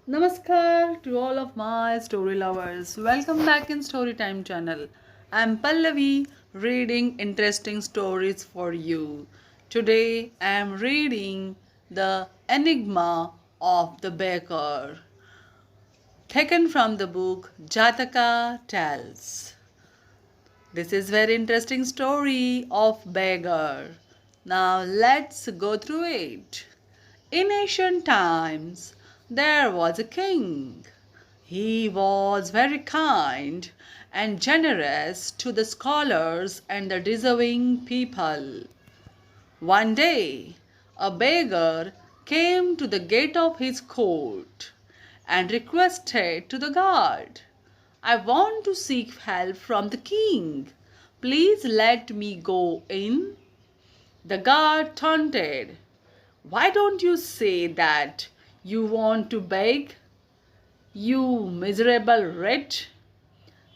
Namaskar to all of my story lovers. Welcome back in Storytime channel. I'm Pallavi reading interesting stories for you. Today I'm reading The Enigma of the Beggar, taken from the book Jataka Tells. This is very interesting story of beggar. Now let's go through it. In ancient times, there was a king. He was very kind and generous to the scholars and the deserving people. One day, a beggar came to the gate of his court and requested to the guard, I want to seek help from the king. Please let me go in. The guard taunted, why don't you say that you want to beg, you miserable wretch?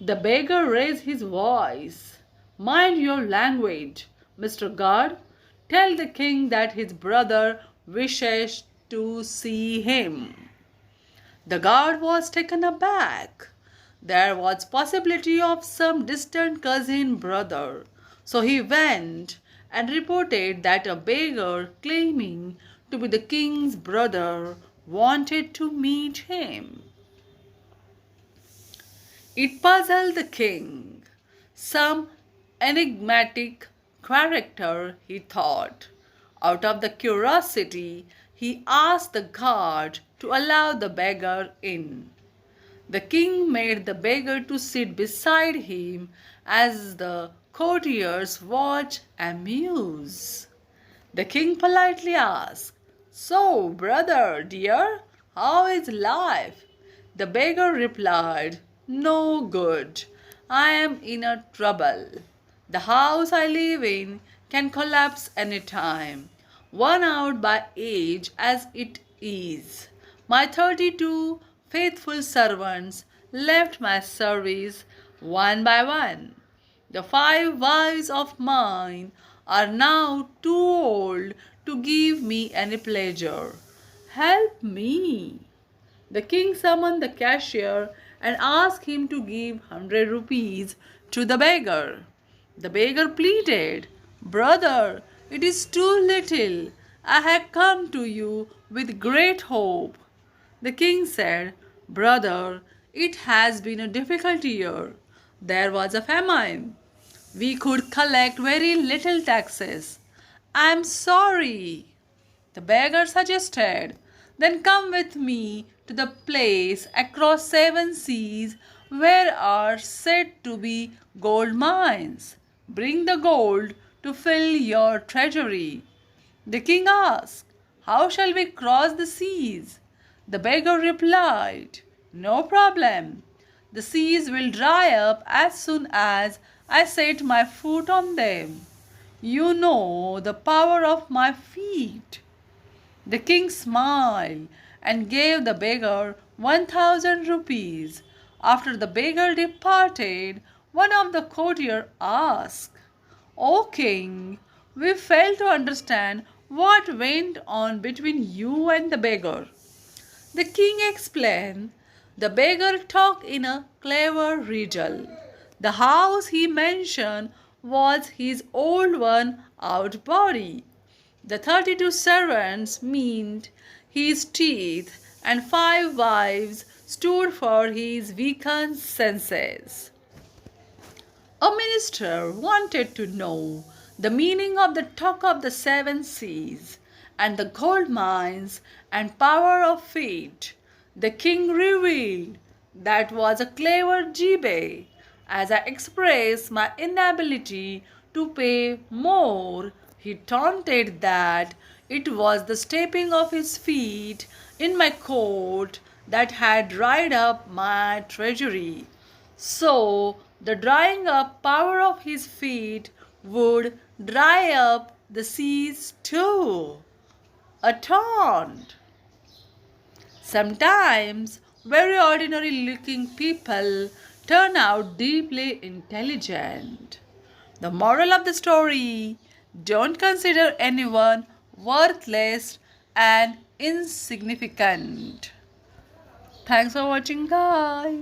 The beggar raised his voice. Mind your language, Mr. Guard. Tell the king that his brother wishes to see him. The guard was taken aback. There was possibility of some distant cousin brother. So he went and reported that a beggar claiming to be the king's brother wanted to meet him. It puzzled the king. Some enigmatic character, he thought. Out of the curiosity, he asked the guard to allow the beggar in. The king made the beggar to sit beside him as the courtiers watched and mused. The king politely asked, so, brother dear, how is life? The beggar replied, no good. I am in a trouble. The house I live in can collapse any time, worn out by age as it is. My 32 faithful servants left my service one by one. The 5 wives of mine are now too old to give me any pleasure. Help me. The king summoned the cashier and asked him to give 100 rupees to the beggar. The beggar pleaded, brother, it is too little. I have come to you with great hope. The king said, brother, it has been a difficult year. There was a famine. We could collect very little taxes. I am sorry. The beggar suggested, then come with me to the place across 7 seas where are said to be gold mines. Bring the gold to fill your treasury. The king asked, how shall we cross the seas? The beggar replied, no problem. The seas will dry up as soon as I set my foot on them. You know the power of my feet. The king smiled and gave the beggar 1,000 rupees. After the beggar departed, one of the courtiers asked, O king, we fail to understand what went on between you and the beggar. The king explained, the beggar talked in a clever riddle. The house he mentioned was his old worn out body. The 32 servants meant his teeth, and 5 wives stood for his weakened senses. A minister wanted to know the meaning of the talk of the 7 seas and the gold mines and power of fate. The king revealed that was a clever jibe. As I expressed my inability to pay more, he taunted that it was the stepping of his feet in my court that had dried up my treasury. So the drying up power of his feet would dry up the seas too. A taunt. Sometimes very ordinary looking people turn out deeply intelligent. The moral of the story, don't consider anyone worthless and insignificant. Thanks for watching, guys.